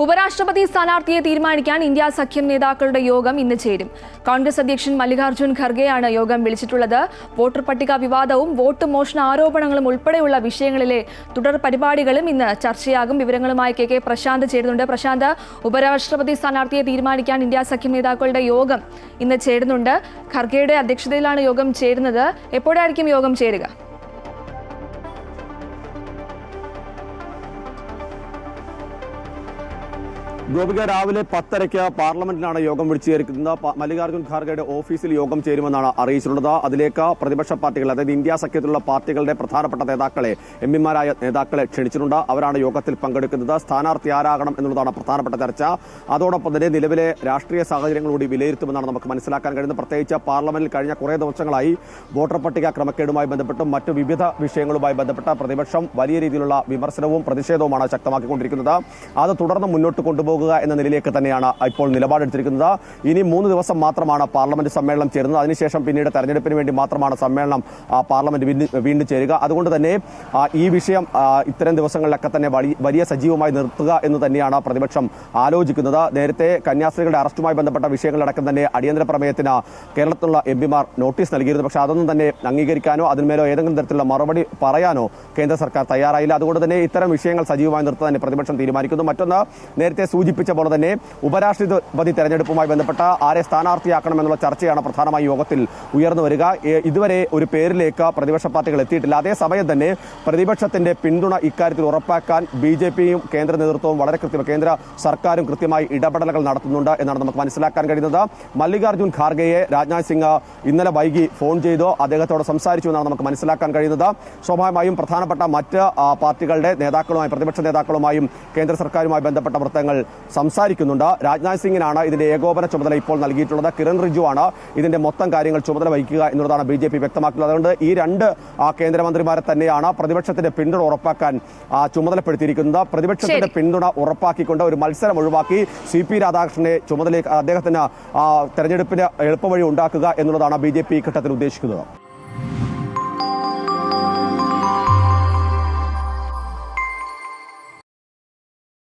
ഉപരാഷ്ട്രപതി സ്ഥാനാർത്ഥിയെ തീരുമാനിക്കാൻ ഇന്ത്യ സഖ്യം നേതാക്കളുടെ യോഗം ഇന്ന് ചേരും. കോൺഗ്രസ് അധ്യക്ഷൻ മല്ലികാർജ്ജുൻ ഖർഗെയാണ് യോഗം വിളിച്ചിട്ടുള്ളത്. വോട്ടർ പട്ടിക വിവാദവും വോട്ട് മോഷണ ആരോപണങ്ങളും ഉൾപ്പെടെയുള്ള വിഷയങ്ങളിലെ തുടർ പരിപാടികളും ഇന്ന് ചർച്ചയാകും. വിവരങ്ങളുമായി കെ പ്രശാന്ത് ചേരുന്നുണ്ട്. പ്രശാന്ത്, ഉപരാഷ്ട്രപതി സ്ഥാനാർത്ഥിയെ തീരുമാനിക്കാൻ ഇന്ത്യ സഖ്യം നേതാക്കളുടെ യോഗം ഇന്ന് ചേരുന്നുണ്ട്. ഖർഗെയുടെ അധ്യക്ഷതയിലാണ് യോഗം ചേരുന്നത്. എപ്പോഴായിരിക്കും യോഗം ചേരുക? ഗോപിക, രാവിലെ 10:30 പാർലമെന്റിലാണ് യോഗം വിളിച്ചു ചേർക്കുന്നത്. മല്ലികാർജ്ജുൻ ഖാർഗെയുടെ ഓഫീസിൽ യോഗം ചേരുമെന്നാണ് അറിയിച്ചിട്ടുള്ളത്. അതിലേക്ക് പ്രതിപക്ഷ പാർട്ടികൾ, അതായത് ഇന്ത്യ സഖ്യത്തിലുള്ള പാർട്ടികളുടെ പ്രധാനപ്പെട്ട നേതാക്കളെ, എംപിമാരായ നേതാക്കളെ ക്ഷണിച്ചിട്ടുണ്ട്. അവരാണ് യോഗത്തിൽ പങ്കെടുക്കുന്നത്. സ്ഥാനാർത്ഥി ആരാകണം എന്നുള്ളതാണ് പ്രധാനപ്പെട്ട ചർച്ച. അതോടൊപ്പം തന്നെ നിലവിലെ രാഷ്ട്രീയ സാഹചര്യങ്ങൾ കൂടി വിലയിരുത്തുമെന്നാണ് നമുക്ക് മനസ്സിലാക്കാൻ കഴിയുന്നത്. പ്രത്യേകിച്ച് പാർലമെന്റിൽ കഴിഞ്ഞ കുറേ ദിവസങ്ങളായി വോട്ടർ പട്ടിക ക്രമക്കേടുമായി ബന്ധപ്പെട്ടും മറ്റു വിവിധ വിഷയങ്ങളുമായി ബന്ധപ്പെട്ട പ്രതിപക്ഷം വലിയ രീതിയിലുള്ള വിമർശനവും പ്രതിഷേധവുമാണ് ശക്തമാക്കിക്കൊണ്ടിരിക്കുന്നത്. അത് തുടർന്ന് മുന്നോട്ട് കൊണ്ടുപോകുക എന്ന നിലയിലേക്ക് തന്നെയാണ് ഇപ്പോൾ നിലപാടെടുത്തിരിക്കുന്നത്. ഇനി 3 ദിവസം മാത്രമാണ് പാർലമെന്റ് സമ്മേളനം ചേരുന്നത്. അതിനുശേഷം പിന്നീട് തെരഞ്ഞെടുപ്പിന് വേണ്ടി മാത്രമാണ് സമ്മേളനം പാർലമെന്റ് വീണ്ടും ചേരുക. അതുകൊണ്ട് തന്നെ ഈ വിഷയം ഇത്തരം ദിവസങ്ങളിലൊക്കെ തന്നെ വലിയ സജീവമായി നിർത്തുക എന്ന് തന്നെയാണ് പ്രതിപക്ഷം ആലോചിക്കുന്നത്. നേരത്തെ കന്യാസ്ത്രീകളുടെ അറസ്റ്റുമായി ബന്ധപ്പെട്ട വിഷയങ്ങളടക്കം തന്നെ അടിയന്തര പ്രമേയത്തിന് കേരളത്തിലുള്ള എംപിമാർ നോട്ടീസ് നൽകിയിരുന്നു. പക്ഷേ അതൊന്നും തന്നെ അംഗീകരിക്കാനോ അതിന്മേലോ ഏതെങ്കിലും തരത്തിലുള്ള മറുപടി പറയാനോ കേന്ദ്ര സർക്കാർ തയ്യാറായില്ല. അതുകൊണ്ട് തന്നെ ഇത്തരം വിഷയങ്ങൾ സജീവമായി നിർത്താൻ തന്നെ പ്രതിപക്ഷം തീരുമാനിക്കുന്നു. മറ്റൊന്ന്, നേരത്തെ സൂചിപ്പിച്ച പോലെ തന്നെ ഉപരാഷ്ട്രപതി തെരഞ്ഞെടുപ്പുമായി ബന്ധപ്പെട്ട ആരെ സ്ഥാനാർത്ഥിയാക്കണമെന്നുള്ള ചർച്ചയാണ് പ്രധാനമായി യോഗത്തിൽ ഉയർന്നു വരിക. ഇതുവരെ ഒരു പേരിലേക്ക് പ്രതിപക്ഷ പാർട്ടികൾ എത്തിയിട്ടില്ല. അതേസമയം തന്നെ പ്രതിപക്ഷത്തിന്റെ പിന്തുണ ഇക്കാര്യത്തിൽ ഉറപ്പാക്കാൻ BJPയും കേന്ദ്ര നേതൃത്വവും കേന്ദ്ര സർക്കാരും കൃത്യമായി ഇടപെടലുകൾ നടത്തുന്നുണ്ട് എന്നാണ് നമുക്ക് മനസ്സിലാക്കാൻ കഴിയുന്നത്. മല്ലികാർജ്ജുൻ ഖാർഗെയെ രാജ്നാഥ് സിംഗ് ഇന്നലെ വൈകി ഫോൺ ചെയ്തു അദ്ദേഹത്തോട് സംസാരിച്ചു എന്നാണ് നമുക്ക് മനസ്സിലാക്കാൻ കഴിയുന്നത്. സ്വാഭാവികമായും പ്രധാനപ്പെട്ട മറ്റ് പാർട്ടികളുടെ നേതാക്കളുമായി, പ്രതിപക്ഷ നേതാക്കളുമായും കേന്ദ്ര സർക്കാരുമായി ബന്ധപ്പെട്ട വൃത്തങ്ങൾ സംസാരിക്കുന്നുണ്ട്. രാജ്നാഥ് സിംഗിനാണ് ഇതിന്റെ ഏകോപന ചുമതല ഇപ്പോൾ നൽകിയിട്ടുള്ളത്. കിരൺ റിജിജു ആണ് ഇതിന്റെ മൊത്തം കാര്യങ്ങൾ ചുമതല വഹിക്കുക എന്നുള്ളതാണ് BJP വ്യക്തമാക്കുന്നത്. അതുകൊണ്ട് ഈ 2 കേന്ദ്രമന്ത്രിമാരെ തന്നെയാണ് പ്രതിപക്ഷത്തിന്റെ പിന്തുണ ഉറപ്പാക്കാൻ ചുമതലപ്പെടുത്തിയിരിക്കുന്നത്. പ്രതിപക്ഷത്തിന്റെ പിന്തുണ ഉറപ്പാക്കിക്കൊണ്ട് ഒരു മത്സരം ഒഴിവാക്കി CP രാധാകൃഷ്ണനെ ചുമതല അദ്ദേഹത്തിന് തെരഞ്ഞെടുപ്പിന് എളുപ്പവഴി ഉണ്ടാക്കുക എന്നുള്ളതാണ് BJP ഘട്ടത്തിൽ ഉദ്ദേശിക്കുന്നത്.